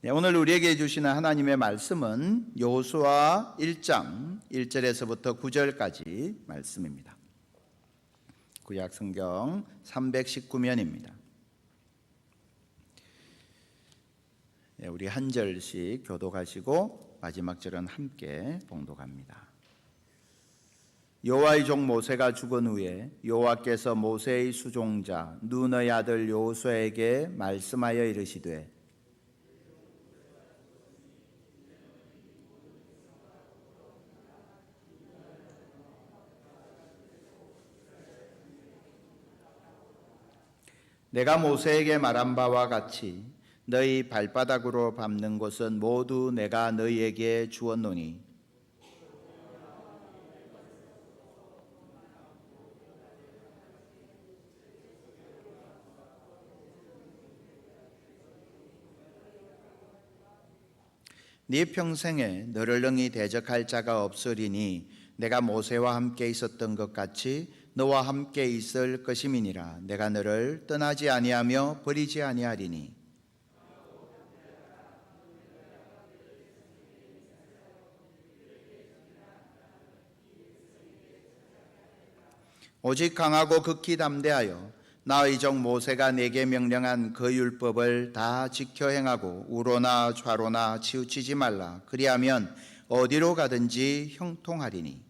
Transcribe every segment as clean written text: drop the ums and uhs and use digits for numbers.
네, 오늘 우리에게 주시는 하나님의 말씀은 여호수아 1장 1절에서부터 9절까지 말씀입니다. 구약 성경 319면입니다. 네, 우리 한 절씩 교독하시고 마지막 절은 함께 봉독합니다. 여호와의 종 모세가 죽은 후에 여호와께서 모세의 수종자 눈의 아들 여호수아에게 말씀하여 이르시되 내가 모세에게 말한 바와 같이 너희 발바닥으로 밟는 곳은 모두 내가 너희에게 주었노니 네 평생에 너를 능히 대적할 자가 없으리니 내가 모세와 함께 있었던 것 같이 너와 함께 있을 것임이니라. 내가 너를 떠나지 아니하며 버리지 아니하리니 오직 강하고 극히 담대하여 나의 종 모세가 내게 명령한 그 율법을 다 지켜 행하고 우로나 좌로나 치우치지 말라. 그리하면 어디로 가든지 형통하리니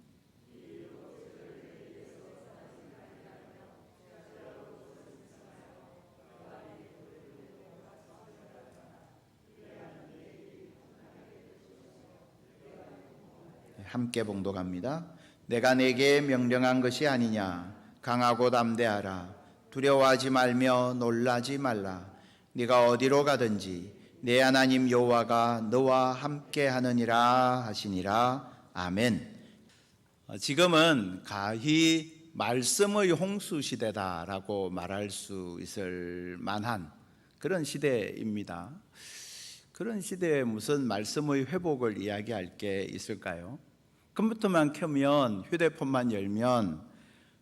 함께 봉독합니다. 내가 내게 명령한 것이 아니냐. 강하고 담대하라. 두려워하지 말며 놀라지 말라. 네가 어디로 가든지 내 하나님 여호와가 너와 함께 하느니라 하시니라. 아멘. 지금은 가히 말씀의 홍수 시대다라고 말할 수 있을 만한 그런 시대입니다. 그런 시대에 무슨 말씀의 회복을 이야기할 게 있을까요? 컴퓨터만 켜면, 휴대폰만 열면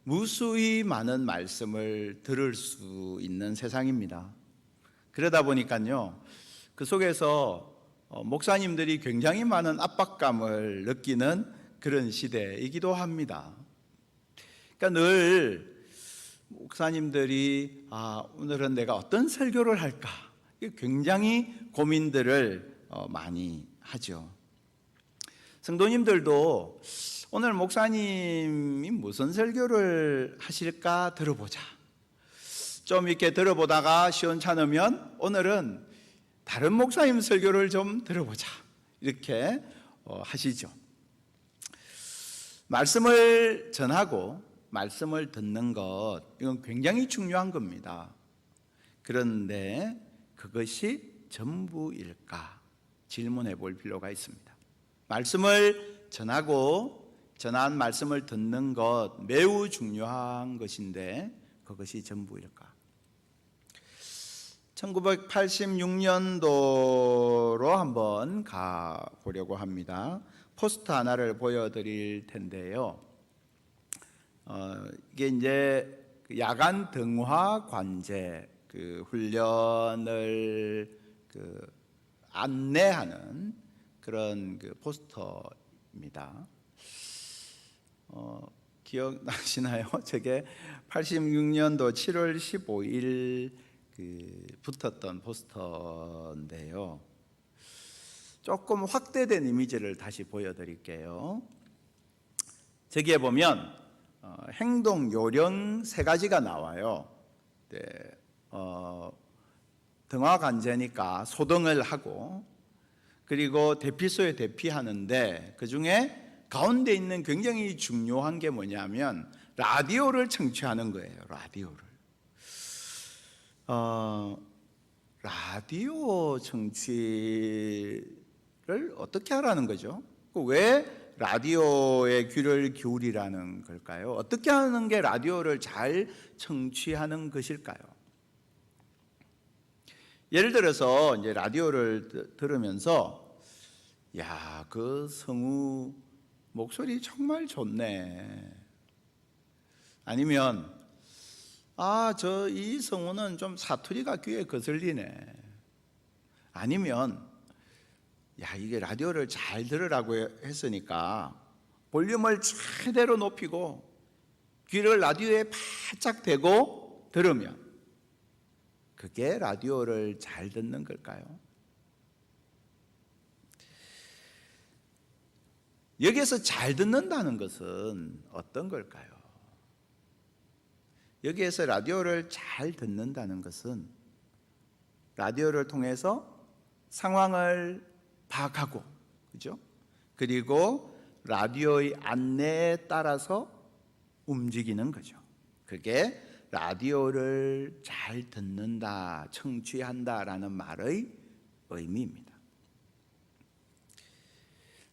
무수히 많은 말씀을 들을 수 있는 세상입니다. 그러다 보니까요, 그 속에서 목사님들이 굉장히 많은 압박감을 느끼는 그런 시대이기도 합니다. 그러니까 늘 목사님들이 오늘은 내가 어떤 설교를 할까 굉장히 고민들을 많이 하죠. 성도님들도 오늘 목사님이 무슨 설교를 하실까 들어보자. 좀 이렇게 들어보다가 시원찮으면 오늘은 다른 목사님 설교를 좀 들어보자. 이렇게 하시죠. 말씀을 전하고 말씀을 듣는 것, 이건 굉장히 중요한 겁니다. 그런데 그것이 전부일까? 질문해 볼 필요가 있습니다. 말씀을 전하고 전한 말씀을 듣는 것 매우 중요한 것인데 그것이 전부일까? 1986년도로 한번 가보려고 합니다. 포스터 하나를 보여드릴 텐데요. 이게 이제 야간 등화 관제 훈련을 안내하는 그런 포스터입니다. 기억나시나요? 저게 86년도 7월 15일 붙었던 포스터인데요. 조금 확대된 이미지를 다시 보여드릴게요. 저기에 보면 행동 요령 3가지가 나와요. 네, 등화 관제니까 소등을 하고 그리고 대피소에 대피하는데 그 중에 가운데 있는 굉장히 중요한 게 뭐냐면 라디오를 청취하는 거예요. 라디오 청취를 어떻게 하라는 거죠? 왜 라디오에 귀를 기울이라는 걸까요? 어떻게 하는 게 라디오를 잘 청취하는 것일까요? 예를 들어서 이제 라디오를 들으면서 그 성우 목소리 정말 좋네. 아니면 이 성우는 좀 사투리가 귀에 거슬리네. 아니면 야, 이게 라디오를 잘 들으라고 했으니까 볼륨을 최대로 높이고 귀를 라디오에 바짝 대고 들으면 그게 라디오를 잘 듣는 걸까요? 여기에서 잘 듣는다는 것은 어떤 걸까요? 여기에서 라디오를 잘 듣는다는 것은 라디오를 통해서 상황을 파악하고, 그죠? 그리고 라디오의 안내에 따라서 움직이는 거죠. 그게 라디오를 잘 듣는다, 청취한다라는 말의 의미입니다.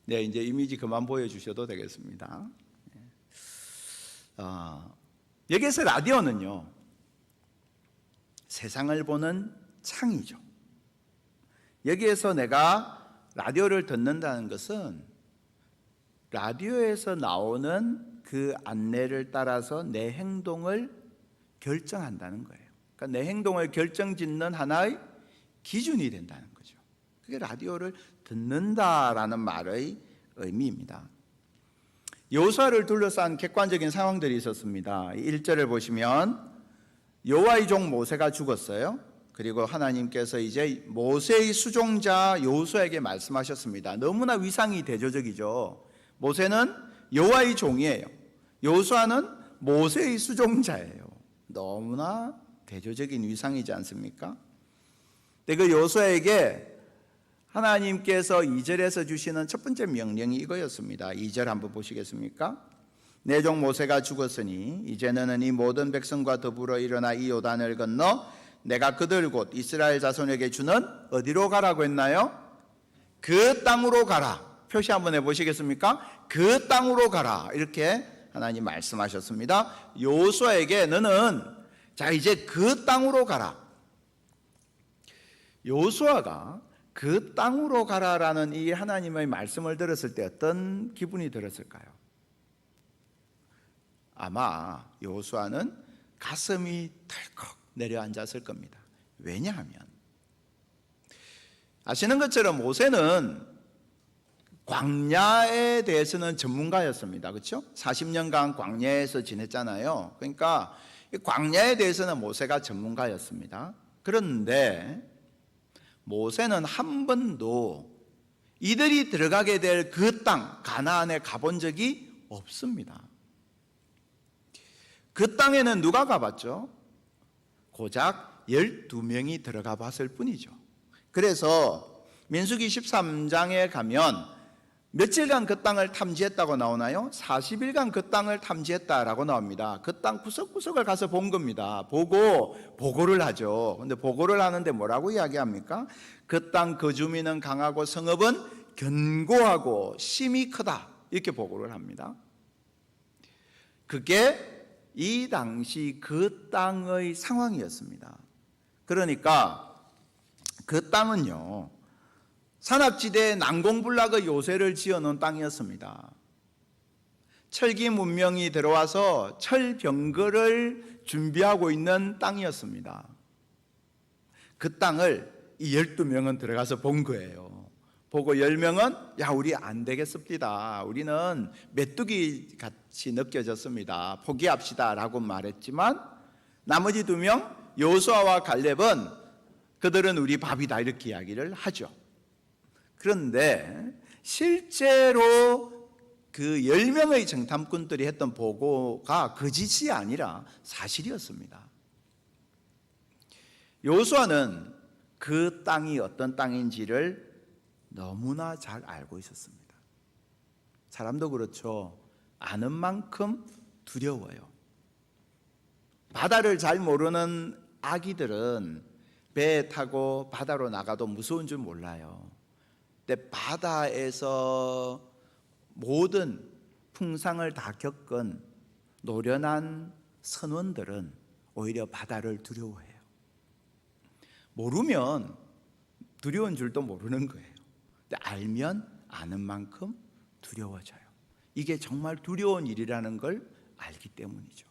네, 이제 이미지 그만 보여주셔도 되겠습니다. 여기서 라디오는요, 세상을 보는 창이죠. 여기에서 내가 라디오를 듣는다는 것은 라디오에서 나오는 그 안내를 따라서 내 행동을 결정한다는 거예요. 그러니까 내 행동을 결정짓는 하나의 기준이 된다는 거죠. 그게 라디오를 듣는다라는 말의 의미입니다. 여호수아를 둘러싼 객관적인 상황들이 있었습니다. 1절을 보시면 여호와의 종 모세가 죽었어요. 그리고 하나님께서 이제 모세의 수종자 여호수아에게 말씀하셨습니다. 너무나 위상이 대조적이죠. 모세는 여호와의 종이에요. 여호수아는 모세의 수종자예요. 너무나 대조적인 위상이지 않습니까? 근데 그 여호수아에게 하나님께서 2절에서 주시는 첫 번째 명령이 이거였습니다. 2절 한번 보시겠습니까? 내 종 모세가 죽었으니 이제 너는 이 모든 백성과 더불어 일어나 이 요단을 건너 내가 그들 곧 이스라엘 자손에게 주는 어디로 가라고 했나요? 그 땅으로 가라. 표시 한번 해보시겠습니까? 그 땅으로 가라. 이렇게 하나님 말씀하셨습니다. 여호수아에게 너는 자 이제 그 땅으로 가라. 여호수아가 그 땅으로 가라라는 이 하나님의 말씀을 들었을 때 어떤 기분이 들었을까요? 아마 여호수아는 가슴이 덜컥 내려앉았을 겁니다. 왜냐하면 아시는 것처럼 모세는 광야에 대해서는 전문가였습니다. 그렇죠? 40년간 광야에서 지냈잖아요. 그러니까 광야에 대해서는 모세가 전문가였습니다. 그런데 모세는 한 번도 이들이 들어가게 될 그 땅 가나안에 가본 적이 없습니다. 그 땅에는 누가 가봤죠? 고작 12명이 들어가 봤을 뿐이죠. 그래서 민수기 13장에 가면 며칠간 그 땅을 탐지했다고 나오나요? 40일간 그 땅을 탐지했다라고 나옵니다. 그 땅 구석구석을 가서 본 겁니다. 보고 보고를 하죠. 근데 보고를 하는데 뭐라고 이야기합니까? 그 땅 그 주민은 강하고 성읍은 견고하고 심이 크다. 이렇게 보고를 합니다. 그게 이 당시 그 땅의 상황이었습니다. 그러니까 그 땅은요, 산악지대에 난공불락의 요새를 지어놓은 땅이었습니다. 철기 문명이 들어와서 철병거를 준비하고 있는 땅이었습니다. 그 땅을 이 12명은 들어가서 본 거예요. 보고 10명은 야 우리 안 되겠습니다. 우리는 메뚜기 같이 느껴졌습니다. 포기합시다 라고 말했지만 나머지 2명 여호수아와 갈렙은 그들은 우리 밥이다 이렇게 이야기를 하죠. 그런데 실제로 그 10명의 정탐꾼들이 했던 보고가 거짓이 아니라 사실이었습니다. 여호수아는 그 땅이 어떤 땅인지를 너무나 잘 알고 있었습니다. 사람도 그렇죠. 아는 만큼 두려워요. 바다를 잘 모르는 아기들은 배에 타고 바다로 나가도 무서운 줄 몰라요. 근데 바다에서 모든 풍상을 다 겪은 노련한 선원들은 오히려 바다를 두려워해요. 모르면 두려운 줄도 모르는 거예요. 근데 알면 아는 만큼 두려워져요. 이게 정말 두려운 일이라는 걸 알기 때문이죠.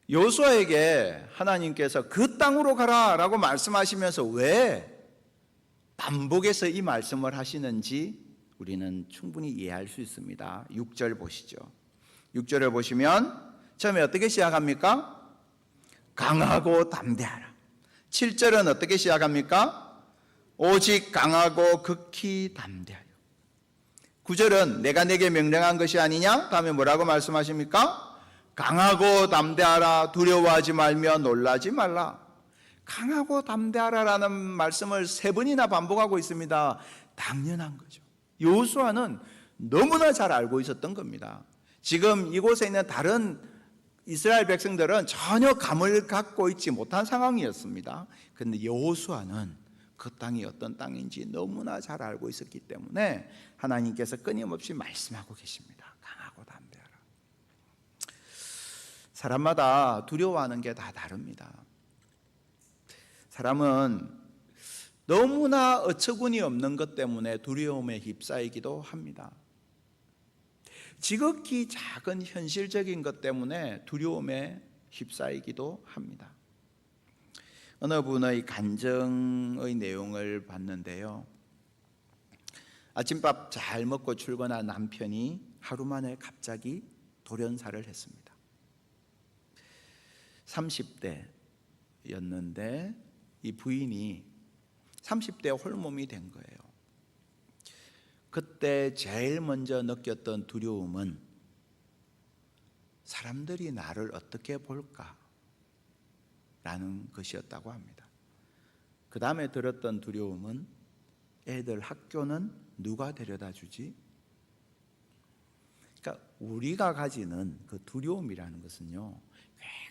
여호수아에게 하나님께서 그 땅으로 가라라고 말씀하시면서 왜 반복해서 이 말씀을 하시는지 우리는 충분히 이해할 수 있습니다. 6절 보시죠. 6절을 보시면 처음에 어떻게 시작합니까? 강하고 담대하라. 7절은 어떻게 시작합니까? 오직 강하고 극히 담대하여. 9절은 내가 내게 명령한 것이 아니냐? 다음에 뭐라고 말씀하십니까? 강하고 담대하라. 두려워하지 말며 놀라지 말라. 강하고 담대하라라는 말씀을 3번이나 반복하고 있습니다. 당연한 거죠. 여호수아는 너무나 잘 알고 있었던 겁니다. 지금 이곳에 있는 다른 이스라엘 백성들은 전혀 감을 갖고 있지 못한 상황이었습니다. 그런데 여호수아는 그 땅이 어떤 땅인지 너무나 잘 알고 있었기 때문에 하나님께서 끊임없이 말씀하고 계십니다. 강하고 담대하라. 사람마다 두려워하는 게 다 다릅니다. 사람은 너무나 어처구니 없는 것 때문에 두려움에 휩싸이기도 합니다. 지극히 작은 현실적인 것 때문에 두려움에 휩싸이기도 합니다. 어느 분의 간증의 내용을 봤는데요. 아침밥 잘 먹고 출근한 남편이 하루 만에 갑자기 돌연사를 했습니다. 30대였는데 이 부인이 30대 홀몸이 된 거예요. 그때 제일 먼저 느꼈던 두려움은 사람들이 나를 어떻게 볼까? 라는 것이었다고 합니다. 그 다음에 들었던 두려움은 애들 학교는 누가 데려다 주지? 그러니까 우리가 가지는 그 두려움이라는 것은요,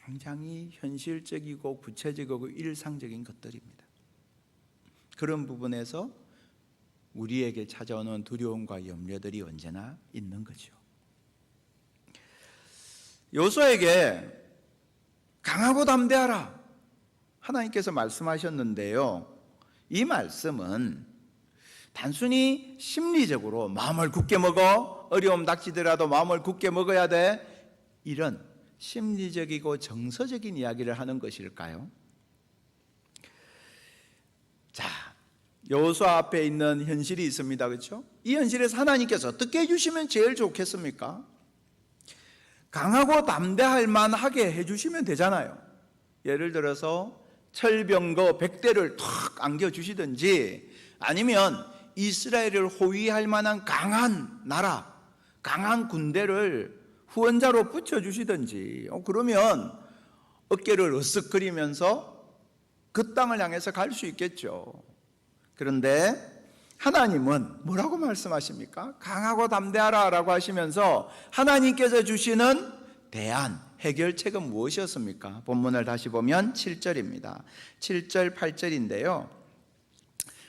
굉장히 현실적이고 구체적이고 일상적인 것들입니다. 그런 부분에서 우리에게 찾아오는 두려움과 염려들이 언제나 있는 거죠. 여호수아에게 강하고 담대하라 하나님께서 말씀하셨는데요. 이 말씀은 단순히 심리적으로 마음을 굳게 먹어, 어려움 닥치더라도 마음을 굳게 먹어야 돼, 이런 심리적이고 정서적인 이야기를 하는 것일까요? 자, 여호수아 앞에 있는 현실이 있습니다. 그렇죠? 이 현실에서 하나님께서 어떻게 해주시면 제일 좋겠습니까? 강하고 담대할 만하게 해주시면 되잖아요. 예를 들어서 철병거 100대를 탁 안겨주시든지, 아니면 이스라엘을 호위할 만한 강한 나라, 강한 군대를 후원자로 붙여주시든지, 그러면 어깨를 으쓱거리면서 그 땅을 향해서 갈 수 있겠죠. 그런데 하나님은 뭐라고 말씀하십니까? 강하고 담대하라 라고 하시면서 하나님께서 주시는 대안, 해결책은 무엇이었습니까? 본문을 다시 보면 7절입니다. 7절, 8절인데요.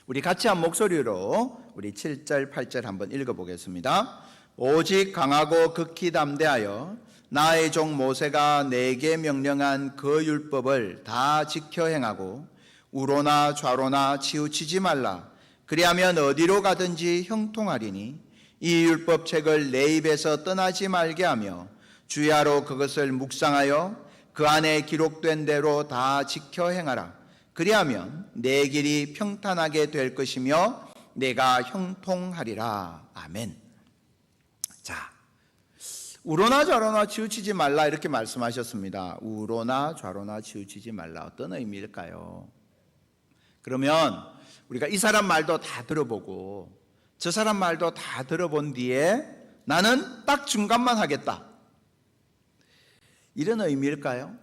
우리 같이 한 목소리로 우리 7절, 8절 한번 읽어보겠습니다. 오직 강하고 극히 담대하여 나의 종 모세가 내게 명령한 그 율법을 다 지켜 행하고 우로나 좌로나 치우치지 말라. 그리하면 어디로 가든지 형통하리니 이 율법책을 내 입에서 떠나지 말게 하며 주야로 그것을 묵상하여 그 안에 기록된 대로 다 지켜 행하라. 그리하면 내 길이 평탄하게 될 것이며 내가 형통하리라. 아멘. 자, 우로나 좌로나 치우치지 말라 이렇게 말씀하셨습니다. 우로나 좌로나 치우치지 말라, 어떤 의미일까요? 그러면 우리가 이 사람 말도 다 들어보고 저 사람 말도 다 들어본 뒤에 나는 딱 중간만 하겠다, 이런 의미일까요?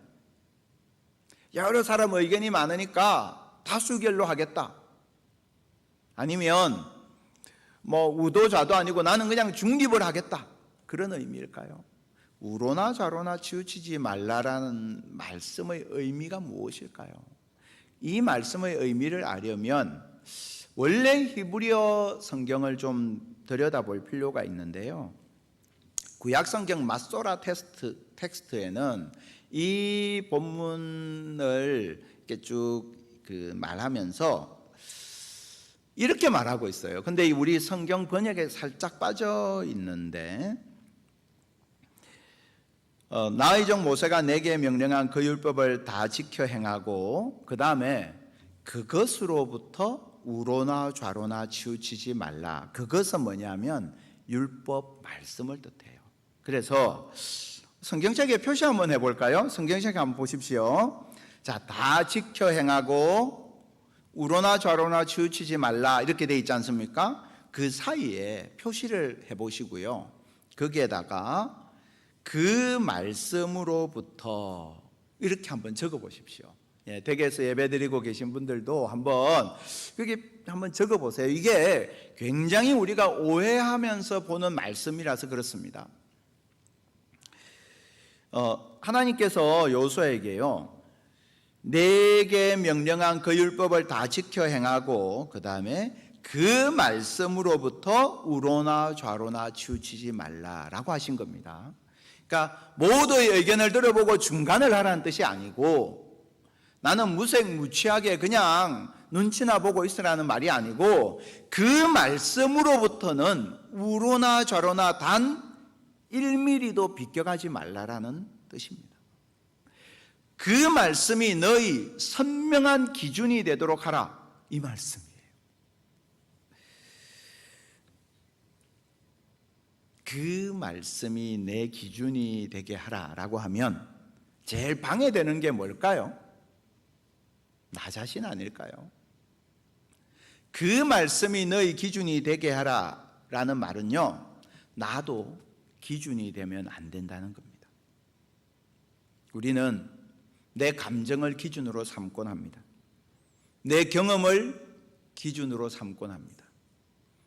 여러 사람 의견이 많으니까 다수결로 하겠다, 아니면 뭐 우도 좌도 아니고 나는 그냥 중립을 하겠다, 그런 의미일까요? 우로나 좌로나 치우치지 말라라는 말씀의 의미가 무엇일까요? 이 말씀의 의미를 알려면 원래 히브리어 성경을 좀 들여다볼 필요가 있는데요. 구약 성경 마소라 텍스트에는 이 본문을 이렇게 쭉 말하면서 이렇게 말하고 있어요. 근데 우리 성경 번역에 살짝 빠져 있는데, 나의 종 모세가 내게 명령한 그 율법을 다 지켜 행하고, 그 다음에 그것으로부터 우로나 좌로나 치우치지 말라. 그것은 뭐냐면 율법 말씀을 뜻해요. 그래서 성경책에 표시 한번 해볼까요? 성경책 한번 보십시오. 자, 다 지켜 행하고 우로나 좌로나 치우치지 말라 이렇게 돼 있지 않습니까? 그 사이에 표시를 해보시고요. 거기에다가 그 말씀으로부터 이렇게 한번 적어보십시오. 예, 댁에서 예배드리고 계신 분들도 한번 여기 한번 적어보세요. 이게 굉장히 우리가 오해하면서 보는 말씀이라서 그렇습니다. 하나님께서 여호수아에게요, 내게 명령한 그 율법을 다 지켜 행하고 그 다음에 그 말씀으로부터 우로나 좌로나 치우치지 말라라고 하신 겁니다. 그러니까 모두의 의견을 들어보고 중간을 하라는 뜻이 아니고, 나는 무색무취하게 그냥 눈치나 보고 있으라는 말이 아니고, 그 말씀으로부터는 우로나 좌로나 단 1mm도 비껴가지 말라라는 뜻입니다. 그 말씀이 너희 선명한 기준이 되도록 하라, 이 말씀이에요. 그 말씀이 내 기준이 되게 하라라고 하면 제일 방해되는 게 뭘까요? 나 자신 아닐까요? 그 말씀이 너희 기준이 되게 하라라는 말은요, 나도 기준이 되면 안 된다는 겁니다. 우리는 내 감정을 기준으로 삼곤 합니다. 내 경험을 기준으로 삼곤 합니다.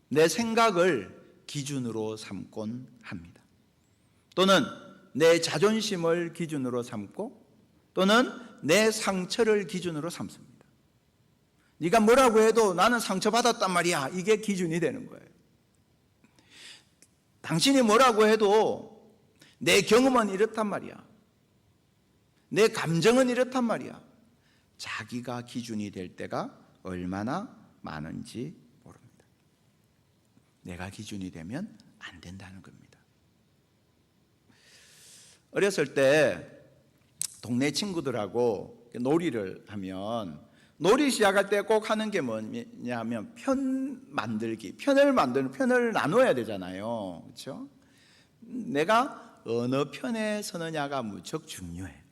내 생각을 기준으로 삼곤 합니다. 또는 내 자존심을 기준으로 삼고, 또는 내 상처를 기준으로 삼습니다. 네가 뭐라고 해도 나는 상처받았단 말이야, 이게 기준이 되는 거예요. 당신이 뭐라고 해도 내 경험은 이렇단 말이야, 내 감정은 이렇단 말이야. 자기가 기준이 될 때가 얼마나 많은지 모릅니다. 내가 기준이 되면 안 된다는 겁니다. 어렸을 때 동네 친구들하고 놀이를 하면, 놀이 시작할 때 꼭 하는 게 뭐냐면 편 만들기, 편을 나눠야 되잖아요. 그렇죠? 내가 어느 편에 서느냐가 무척 중요해.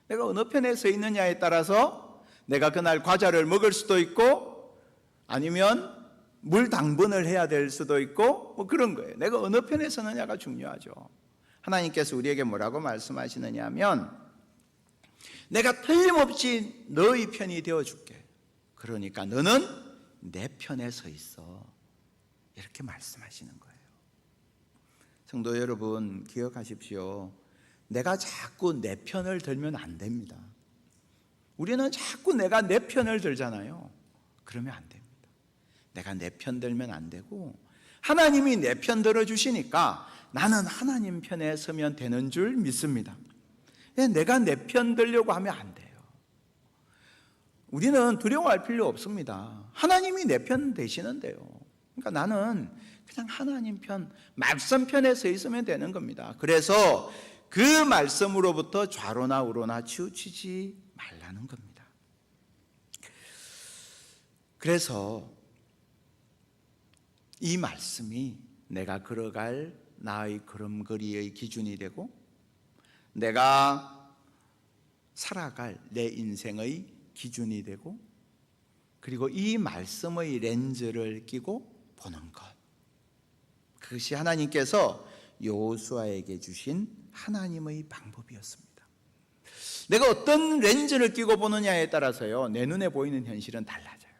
내가 어느 편에 서 있느냐에 따라서 내가 그날 과자를 먹을 수도 있고, 아니면 물 당번을 해야 될 수도 있고, 뭐 그런 거예요. 내가 어느 편에 서느냐가 중요하죠. 하나님께서 우리에게 뭐라고 말씀하시느냐 하면, 내가 틀림없이 너희 편이 되어줄게. 그러니까 너는 내 편에 서 있어. 이렇게 말씀하시는 거예요. 성도 여러분, 기억하십시오. 내가 자꾸 내 편을 들면 안 됩니다. 우리는 자꾸 내가 내 편을 들잖아요. 그러면 안 됩니다. 내가 내 편 들면 안 되고, 하나님이 내 편 들어주시니까 나는 하나님 편에 서면 되는 줄 믿습니다. 내가 내 편 들려고 하면 안 돼요. 우리는 두려워할 필요 없습니다. 하나님이 내 편 되시는데요. 그러니까 나는 그냥 하나님 편, 말씀 편에 서 있으면 되는 겁니다. 그래서 그 말씀으로부터 좌로나 우로나 치우치지 말라는 겁니다. 그래서 이 말씀이 내가 걸어갈 나의 걸음걸이의 기준이 되고, 내가 살아갈 내 인생의 기준이 되고, 그리고 이 말씀의 렌즈를 끼고 보는 것, 그것이 하나님께서 여호수아에게 주신 하나님의 방법이었습니다. 내가 어떤 렌즈를 끼고 보느냐에 따라서요, 내 눈에 보이는 현실은 달라져요.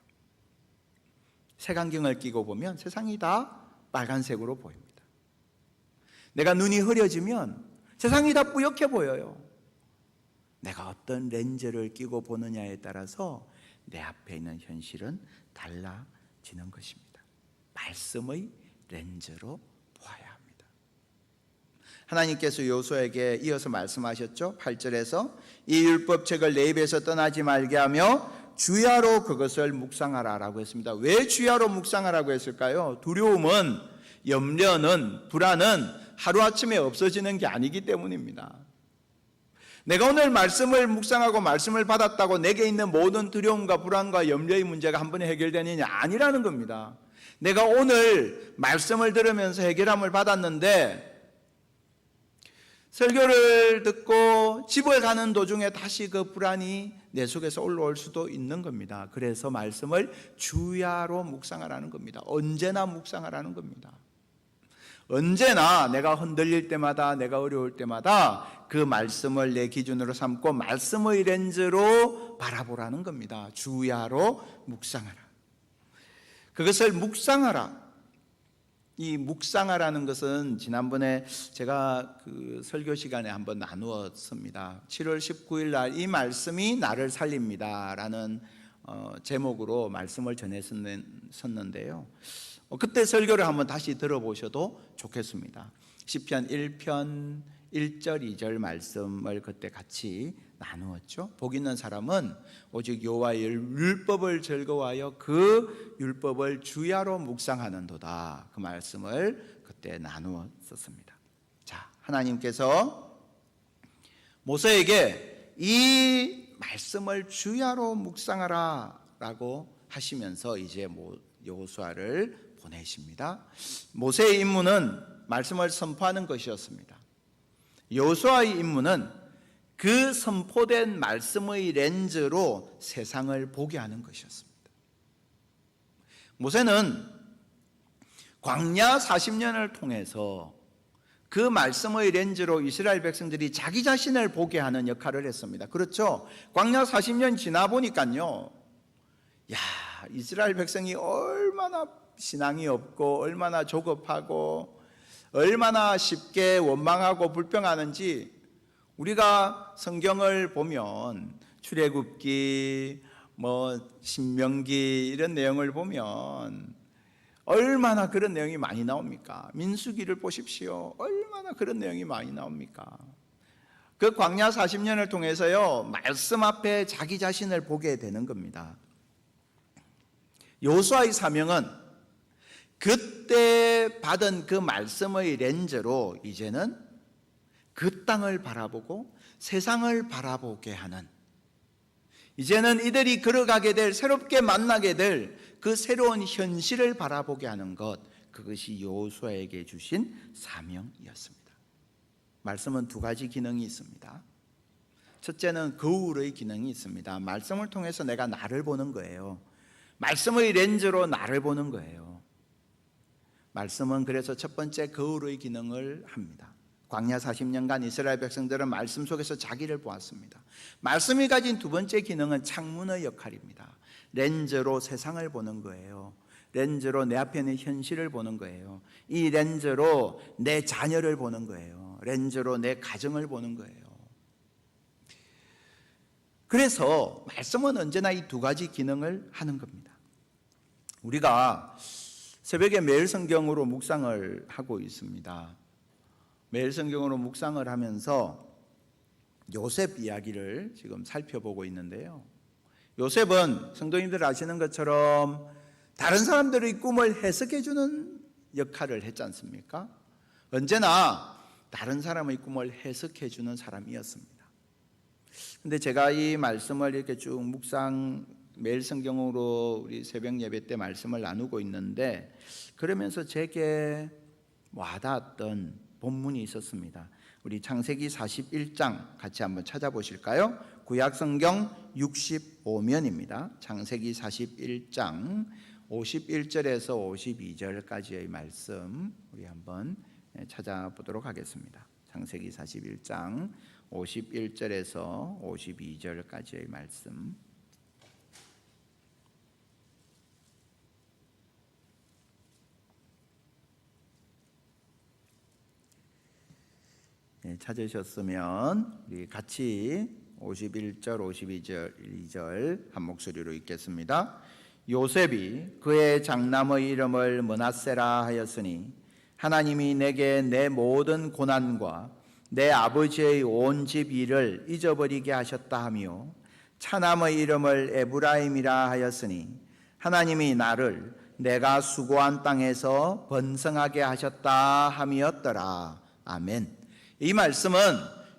색안경을 끼고 보면 세상이 다 빨간색으로 보입니다. 내가 눈이 흐려지면 세상이 다 뿌옇게 보여요. 내가 어떤 렌즈를 끼고 보느냐에 따라서 내 앞에 있는 현실은 달라지는 것입니다. 말씀의 렌즈로 보아야 합니다. 하나님께서 여호수아에게 이어서 말씀하셨죠. 8절에서 이 율법책을 내 입에서 떠나지 말게 하며 주야로 그것을 묵상하라 라고 했습니다. 왜 주야로 묵상하라고 했을까요? 두려움은, 염려는, 불안은 하루아침에 없어지는 게 아니기 때문입니다. 내가 오늘 말씀을 묵상하고 말씀을 받았다고 내게 있는 모든 두려움과 불안과 염려의 문제가 한 번에 해결되느냐? 아니라는 겁니다. 내가 오늘 말씀을 들으면서 해결함을 받았는데 설교를 듣고 집을 가는 도중에 다시 그 불안이 내 속에서 올라올 수도 있는 겁니다. 그래서 말씀을 주야로 묵상하라는 겁니다. 언제나 묵상하라는 겁니다. 언제나 내가 흔들릴 때마다, 내가 어려울 때마다 그 말씀을 내 기준으로 삼고 말씀의 렌즈로 바라보라는 겁니다. 주야로 묵상하라. 그것을 묵상하라. 이 묵상하라는 것은 지난번에 제가 그 설교 시간에 한번 나누었습니다. 7월 19일 날 이 말씀이 나를 살립니다 라는 제목으로 말씀을 전했었는데요. 그때 설교를 한번 다시 들어보셔도 좋겠습니다. 시편 1편 1절 2절 말씀을 그때 같이 나누었죠. 복 있는 사람은 오직 여호와의 율법을 즐거워하여 그 율법을 주야로 묵상하는도다. 그 말씀을 그때 나누었었습니다. 자, 하나님께서 모세에게 이 말씀을 주야로 묵상하라 라고 하시면서 이제 여호수아를 보내십니다. 모세의 임무는 말씀을 선포하는 것이었습니다. 여호수아의 임무는 그 선포된 말씀의 렌즈로 세상을 보게 하는 것이었습니다. 모세는 광야 40년을 통해서 그 말씀의 렌즈로 이스라엘 백성들이 자기 자신을 보게 하는 역할을 했습니다. 그렇죠? 광야 40년 지나 보니까요, 이스라엘 백성이 얼마나 신앙이 없고 얼마나 조급하고 얼마나 쉽게 원망하고 불평하는지 우리가 성경을 보면 출애굽기, 신명기 이런 내용을 보면 얼마나 그런 내용이 많이 나옵니까? 민수기를 보십시오. 얼마나 그런 내용이 많이 나옵니까? 그 광야 40년을 통해서요, 말씀 앞에 자기 자신을 보게 되는 겁니다. 여호수아의 사명은 그때 받은 그 말씀의 렌즈로 이제는 그 땅을 바라보고 세상을 바라보게 하는, 이제는 이들이 걸어가게 될, 새롭게 만나게 될 그 새로운 현실을 바라보게 하는 것, 그것이 여호수아에게 주신 사명이었습니다. 말씀은 두 가지 기능이 있습니다. 첫째는 거울의 기능이 있습니다. 말씀을 통해서 내가 나를 보는 거예요. 말씀의 렌즈로 나를 보는 거예요. 말씀은 그래서 첫 번째 거울의 기능을 합니다. 광야 40년간 이스라엘 백성들은 말씀 속에서 자기를 보았습니다. 말씀이 가진 두 번째 기능은 창문의 역할입니다. 렌즈로 세상을 보는 거예요. 렌즈로 내 앞에 있는 현실을 보는 거예요. 이 렌즈로 내 자녀를 보는 거예요. 렌즈로 내 가정을 보는 거예요. 그래서 말씀은 언제나 이 두 가지 기능을 하는 겁니다. 우리가 새벽에 매일 성경으로 묵상을 하고 있습니다. 매일 성경으로 묵상을 하면서 요셉 이야기를 지금 살펴보고 있는데요. 요셉은 성도님들 아시는 것처럼 다른 사람들의 꿈을 해석해주는 역할을 했지 않습니까? 언제나 다른 사람의 꿈을 해석해주는 사람이었습니다. 근데 제가 이 말씀을 이렇게 쭉 매일 성경으로 우리 새벽 예배 때 말씀을 나누고 있는데, 그러면서 제게 와닿았던 본문이 있었습니다. 우리 창세기 41장 같이 한번 찾아보실까요? 구약 성경 65면입니다. 창세기 41장 51절에서 52절까지의 말씀 우리 한번 찾아보도록 하겠습니다. 창세기 41장 51절에서 52절까지의 말씀. 찾으셨으면 우리 같이 51절, 52절, 2절 한 목소리로 읽겠습니다. 요셉이 그의 장남의 이름을 므낫세라 하였으니 하나님이 내게 내 모든 고난과 내 아버지의 온 집 일을 잊어버리게 하셨다 하며, 차남의 이름을 에브라임이라 하였으니 하나님이 나를 내가 수고한 땅에서 번성하게 하셨다 함이었더라. 아멘. 이 말씀은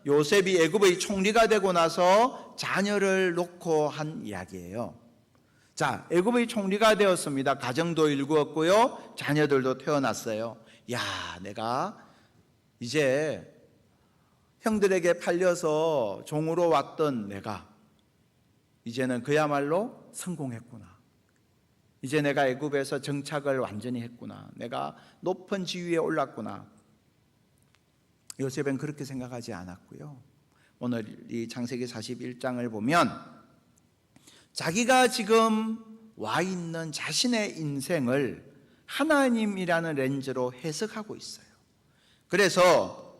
요셉이 애굽의 총리가 되고 나서 자녀를 놓고 한 이야기예요. 자, 애굽의 총리가 되었습니다. 가정도 일구었고요, 자녀들도 태어났어요. 야, 내가 이제 형들에게 팔려서 종으로 왔던 내가 이제는 그야말로 성공했구나. 이제 내가 애굽에서 정착을 완전히 했구나. 내가 높은 지위에 올랐구나. 요셉은 그렇게 생각하지 않았고요. 오늘 이 창세기 41장을 보면 자기가 지금 와 있는 자신의 인생을 하나님이라는 렌즈로 해석하고 있어요. 그래서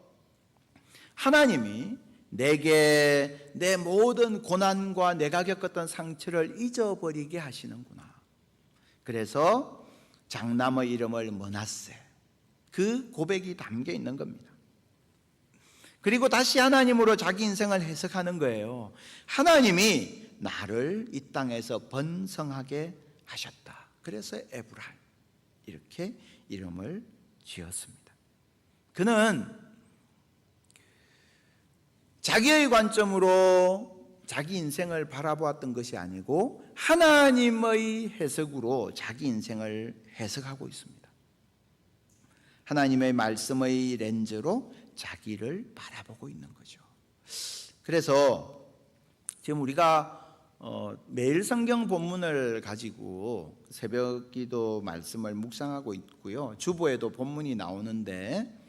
하나님이 내게 내 모든 고난과 내가 겪었던 상처를 잊어버리게 하시는구나. 그래서 장남의 이름을 므낫세, 그 고백이 담겨 있는 겁니다. 그리고 다시 하나님으로 자기 인생을 해석하는 거예요. 하나님이 나를 이 땅에서 번성하게 하셨다. 그래서 에브랄, 이렇게 이름을 지었습니다. 그는 자기의 관점으로 자기 인생을 바라보았던 것이 아니고 하나님의 해석으로 자기 인생을 해석하고 있습니다. 하나님의 말씀의 렌즈로 자기를 바라보고 있는 거죠. 그래서 지금 우리가 매일 성경 본문을 가지고 새벽 기도 말씀을 묵상하고 있고요, 주보에도 본문이 나오는데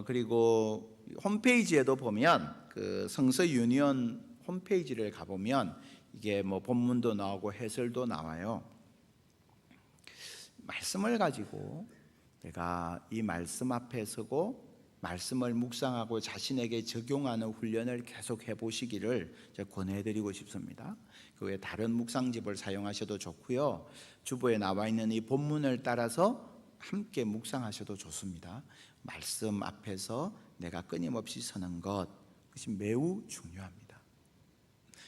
그리고 홈페이지에도 보면 그 성서 유니온 홈페이지를 가보면 이게 뭐 본문도 나오고 해설도 나와요. 말씀을 가지고 내가 이 말씀 앞에 서고 말씀을 묵상하고 자신에게 적용하는 훈련을 계속 해보시기를 권해드리고 싶습니다. 그 외에 다른 묵상집을 사용하셔도 좋고요, 주보에 나와 있는 이 본문을 따라서 함께 묵상하셔도 좋습니다. 말씀 앞에서 내가 끊임없이 서는 것, 그것이 매우 중요합니다.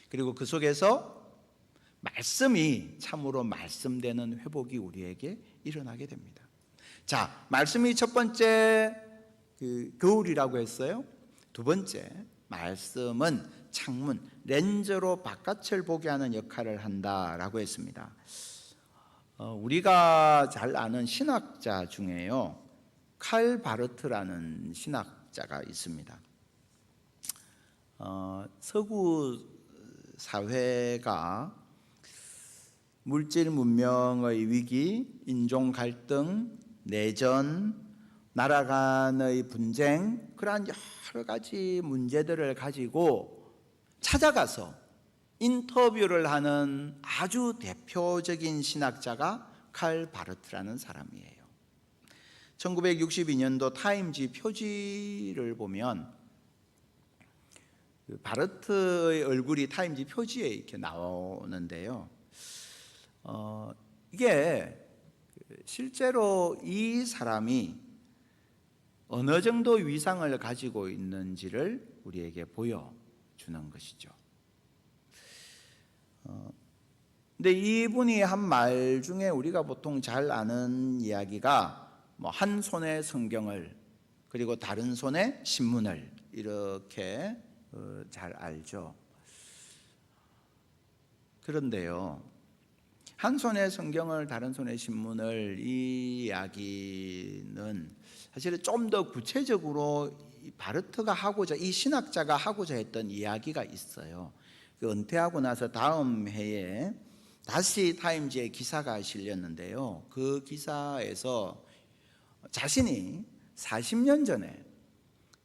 그리고 그 속에서 말씀이 참으로 말씀되는 회복이 우리에게 일어나게 됩니다. 자, 말씀이 첫 번째 거울이라고 했어요. 두 번째, 말씀은 창문, 렌즈로 바깥을 보게 하는 역할을 한다라고 했습니다. 우리가 잘 아는 신학자 중에요, 칼 바르트라는 신학자가 있습니다. 서구 사회가 물질 문명의 위기, 인종 갈등, 내전, 나라 간의 분쟁, 그러한 여러 가지 문제들을 가지고 찾아가서 인터뷰를 하는 아주 대표적인 신학자가 칼 바르트라는 사람이에요. 1962년도 타임지 표지를 보면 바르트의 얼굴이 타임지 표지에 이렇게 나오는데요, 이게 실제로 이 사람이 어느 정도 위상을 가지고 있는지를 우리에게 보여주는 것이죠. 근데 이분이 한 말 중에 우리가 보통 잘 아는 이야기가 한 손에 성경을 그리고 다른 손에 신문을, 이렇게 잘 알죠. 그런데요, 한 손에 성경을 다른 손에 신문을, 이 이야기는 사실은 좀 더 구체적으로 바르트가 하고자, 이 신학자가 하고자 했던 이야기가 있어요. 그 은퇴하고 나서 다음 해에 다시 타임지에 기사가 실렸는데요, 그 기사에서 자신이 40년 전에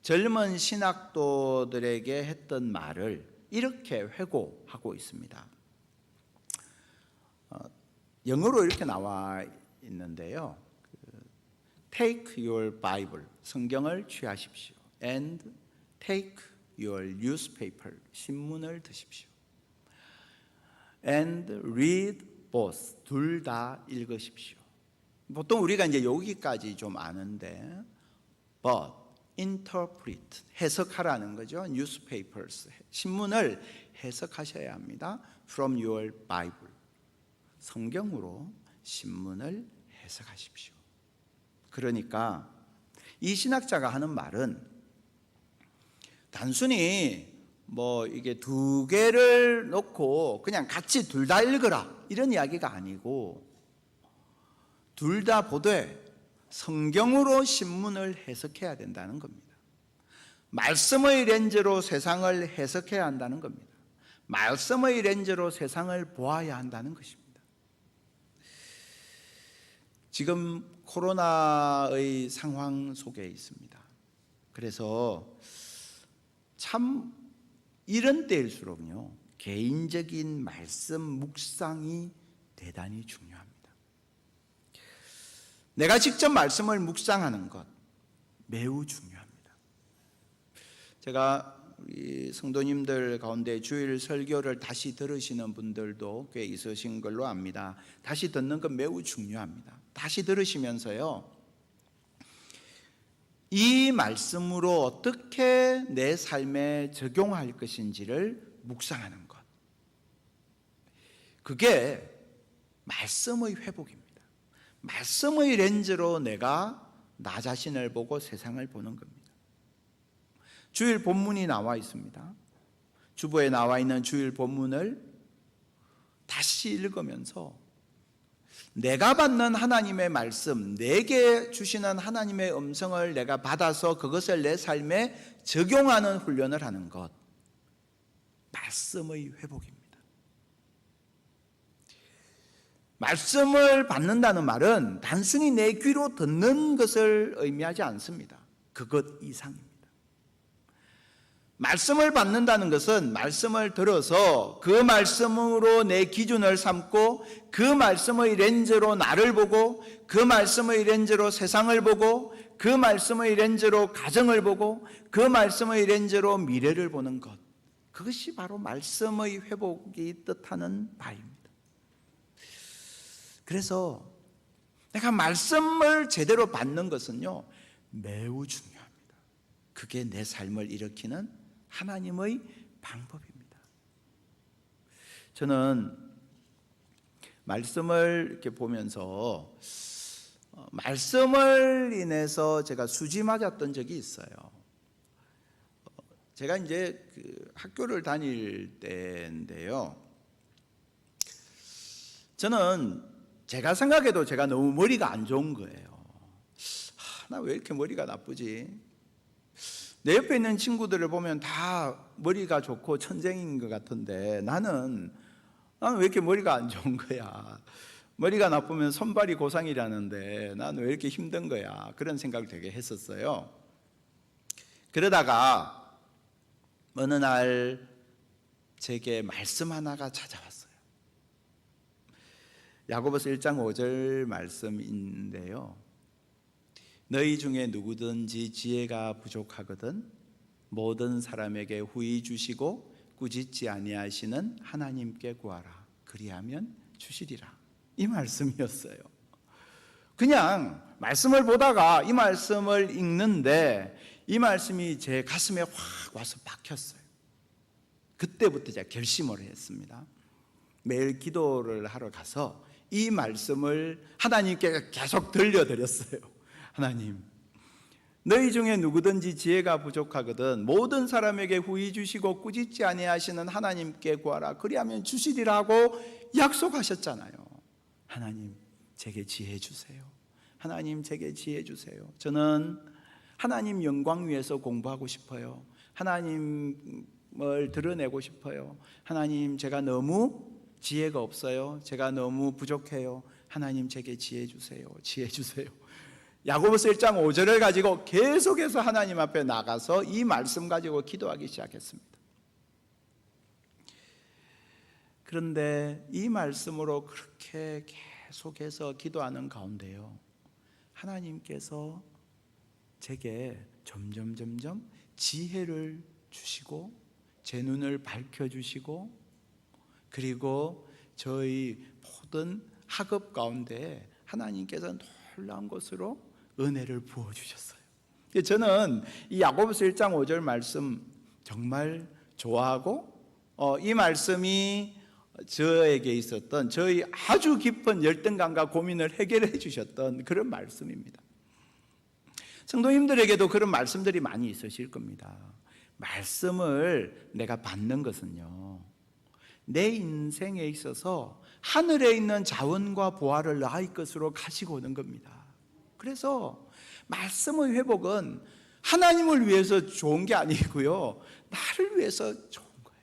젊은 신학도들에게 했던 말을 이렇게 회고하고 있습니다. 영어로 이렇게 나와 있는데요, Take your Bible, 성경을 취하십시오. And take your newspaper, 신문을 드십시오. And read both, 둘 다 읽으십시오. 보통 우리가 이제 여기까지 좀 아는데, but interpret, 해석하라는 거죠. newspapers, 신문을 해석하셔야 합니다. From your Bible, 성경으로 신문을 해석하십시오. 그러니까 이 신학자가 하는 말은 단순히 이게 두 개를 놓고 그냥 같이 둘 다 읽어라 이런 이야기가 아니고, 둘 다 보되 성경으로 신문을 해석해야 된다는 겁니다. 말씀의 렌즈로 세상을 해석해야 한다는 겁니다. 말씀의 렌즈로 세상을 보아야 한다는 것입니다. 지금 코로나의 상황 속에 있습니다. 그래서 참 이런 때일수록요, 개인적인 말씀 묵상이 대단히 중요합니다. 내가 직접 말씀을 묵상하는 것 매우 중요합니다. 제가 우리 성도님들 가운데 주일 설교를 다시 들으시는 분들도 꽤 있으신 걸로 압니다. 다시 듣는 건 매우 중요합니다. 다시 들으시면서요, 이 말씀으로 어떻게 내 삶에 적용할 것인지를 묵상하는 것, 그게 말씀의 회복입니다. 말씀의 렌즈로 내가 나 자신을 보고 세상을 보는 겁니다. 주일 본문이 나와 있습니다. 주보에 나와 있는 주일 본문을 다시 읽으면서 내가 받는 하나님의 말씀, 내게 주시는 하나님의 음성을 내가 받아서 그것을 내 삶에 적용하는 훈련을 하는 것, 말씀의 회복입니다. 말씀을 받는다는 말은 단순히 내 귀로 듣는 것을 의미하지 않습니다. 그것 이상입니다. 말씀을 받는다는 것은 말씀을 들어서 그 말씀으로 내 기준을 삼고 그 말씀의 렌즈로 나를 보고 그 말씀의 렌즈로 세상을 보고 그 말씀의 렌즈로 가정을 보고 그 말씀의 렌즈로 미래를 보는 것, 그것이 바로 말씀의 회복이 뜻하는 바입니다. 그래서 내가 말씀을 제대로 받는 것은요, 매우 중요합니다. 그게 내 삶을 일으키는 하나님의 방법입니다. 저는 말씀을 이렇게 보면서 말씀을 인해서 제가 수지 맞았던 적이 있어요. 제가 이제 학교를 다닐 때인데요, 저는 제가 생각해도 제가 너무 머리가 안 좋은 거예요. 나 왜 이렇게 머리가 나쁘지? 내 옆에 있는 친구들을 보면 다 머리가 좋고 천재인 것 같은데 나는 왜 이렇게 머리가 안 좋은 거야? 머리가 나쁘면 손발이 고상이라는데 나는 왜 이렇게 힘든 거야? 그런 생각을 되게 했었어요. 그러다가 어느 날 제게 말씀 하나가 찾아왔어요. 야고보서 1장 5절 말씀인데요, 너희 중에 누구든지 지혜가 부족하거든 모든 사람에게 후히 주시고 꾸짖지 아니하시는 하나님께 구하라. 그리하면 주시리라. 이 말씀이었어요. 그냥 말씀을 보다가 이 말씀을 읽는데 이 말씀이 제 가슴에 확 와서 박혔어요. 그때부터 제가 결심을 했습니다. 매일 기도를 하러 가서 이 말씀을 하나님께 계속 들려드렸어요. 하나님, 너희 중에 누구든지 지혜가 부족하거든 모든 사람에게 후히 주시고 꾸짖지 아니하시는 하나님께 구하라. 그리하면 주시리라고 약속하셨잖아요. 하나님, 제게 지혜 주세요. 하나님, 제게 지혜 주세요. 저는 하나님 영광 위해서 공부하고 싶어요. 하나님을 드러내고 싶어요. 하나님, 제가 너무 지혜가 없어요. 제가 너무 부족해요. 하나님, 제게 지혜 주세요. 지혜 주세요. 야고보서 1장 5절을 가지고 계속해서 하나님 앞에 나가서 이 말씀 가지고 기도하기 시작했습니다. 그런데 이 말씀으로 그렇게 계속해서 기도하는 가운데요, 하나님께서 제게 점점 지혜를 주시고 제 눈을 밝혀주시고, 그리고 저희 모든 학업 가운데 하나님께서 놀라운 것으로 은혜를 부어주셨어요. 저는 이 야고보서 1장 5절 말씀 정말 좋아하고 이 말씀이 저에게 있었던 저희 아주 깊은 열등감과 고민을 해결해 주셨던 그런 말씀입니다. 성도님들에게도 그런 말씀들이 많이 있으실 겁니다. 말씀을 내가 받는 것은요, 내 인생에 있어서 하늘에 있는 자원과 보화를 나의 것으로 가지고 오는 겁니다. 그래서 말씀의 회복은 하나님을 위해서 좋은 게 아니고요, 나를 위해서 좋은 거예요.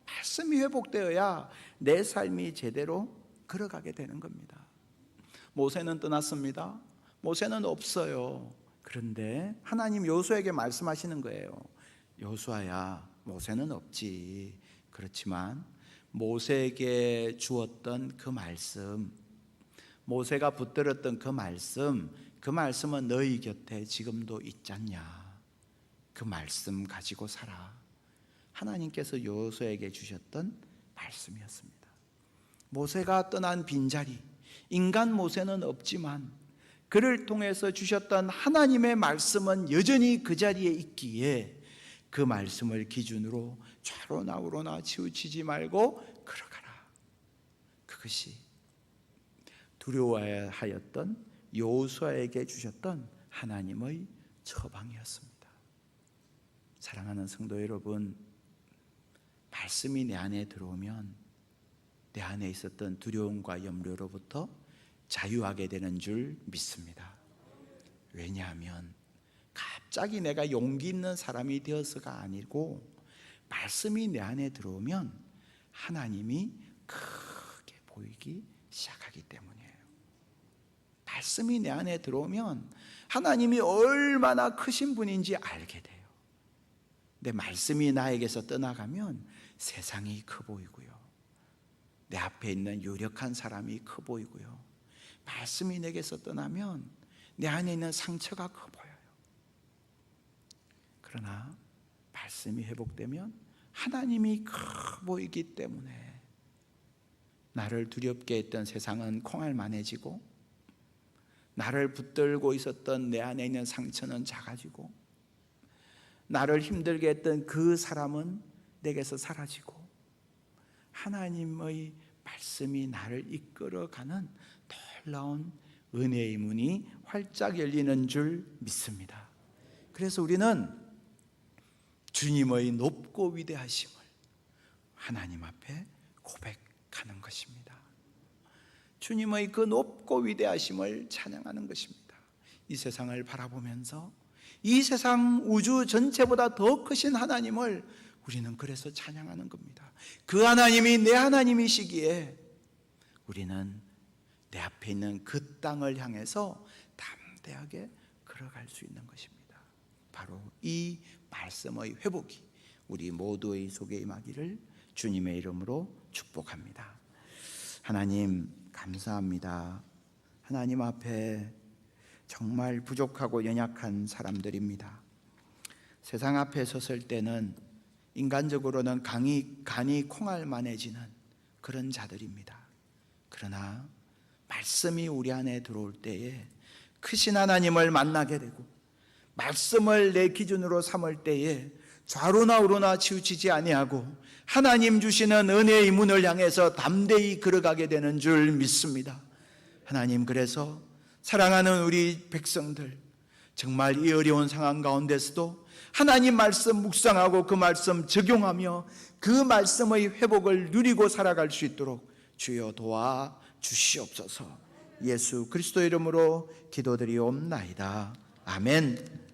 말씀이 회복되어야 내 삶이 제대로 걸어가게 되는 겁니다. 모세는 떠났습니다. 모세는 없어요. 그런데 하나님 여호수아에게 말씀하시는 거예요. 여호수아야, 모세는 없지. 그렇지만 모세에게 주었던 그 말씀, 모세가 붙들었던 그 말씀은 너희 곁에 지금도 있잖냐. 그 말씀 가지고 살아. 하나님께서 여호수아에게 주셨던 말씀이었습니다. 모세가 떠난 빈자리, 인간 모세는 없지만 그를 통해서 주셨던 하나님의 말씀은 여전히 그 자리에 있기에 그 말씀을 기준으로 좌로나 우로나 치우치지 말고 걸어가라. 그것이 두려워하였던 여호수아에게 주셨던 하나님의 처방이었습니다. 사랑하는 성도 여러분, 말씀이 내 안에 들어오면 내 안에 있었던 두려움과 염려로부터 자유하게 되는 줄 믿습니다. 왜냐하면 갑자기 내가 용기 있는 사람이 되어서가 아니고 말씀이 내 안에 들어오면 하나님이 크게 보이기 시작하기 때문이에요. 말씀이 내 안에 들어오면 하나님이 얼마나 크신 분인지 알게 돼요. 내 말씀이 나에게서 떠나가면 세상이 커 보이고요, 내 앞에 있는 유력한 사람이 커 보이고요, 말씀이 내게서 떠나면 내 안에 있는 상처가 커 보여요. 그러나 말씀이 회복되면 하나님이 커 보이기 때문에 나를 두렵게 했던 세상은 콩알만해지고, 나를 붙들고 있었던 내 안에 있는 상처는 작아지고, 나를 힘들게 했던 그 사람은 내게서 사라지고, 하나님의 말씀이 나를 이끌어가는 놀라운 은혜의 문이 활짝 열리는 줄 믿습니다. 그래서 우리는 주님의 높고 위대하심을 하나님 앞에 고백하는 것입니다. 주님의 그 높고 위대하심을 찬양하는 것입니다. 이 세상을 바라보면서 이 세상 우주 전체보다 더 크신 하나님을 우리는 그래서 찬양하는 겁니다. 그 하나님이 내 하나님이시기에 우리는 내 앞에 있는 그 땅을 향해서 담대하게 걸어갈 수 있는 것입니다. 바로 이 말씀의 회복이 우리 모두의 속에 임하기를 주님의 이름으로 축복합니다. 하나님 감사합니다. 하나님 앞에 정말 부족하고 연약한 사람들입니다. 세상 앞에 섰을 때는 인간적으로는 간이 콩알만해지는 그런 자들입니다. 그러나 말씀이 우리 안에 들어올 때에 크신 하나님을 만나게 되고, 말씀을 내 기준으로 삼을 때에 좌로나 우로나 치우치지 아니하고 하나님 주시는 은혜의 문을 향해서 담대히 걸어가게 되는 줄 믿습니다. 하나님, 그래서 사랑하는 우리 백성들, 정말 이 어려운 상황 가운데서도 하나님 말씀 묵상하고 그 말씀 적용하며 그 말씀의 회복을 누리고 살아갈 수 있도록 주여 도와 주시옵소서. 예수 그리스도 이름으로 기도드리옵나이다. 아멘.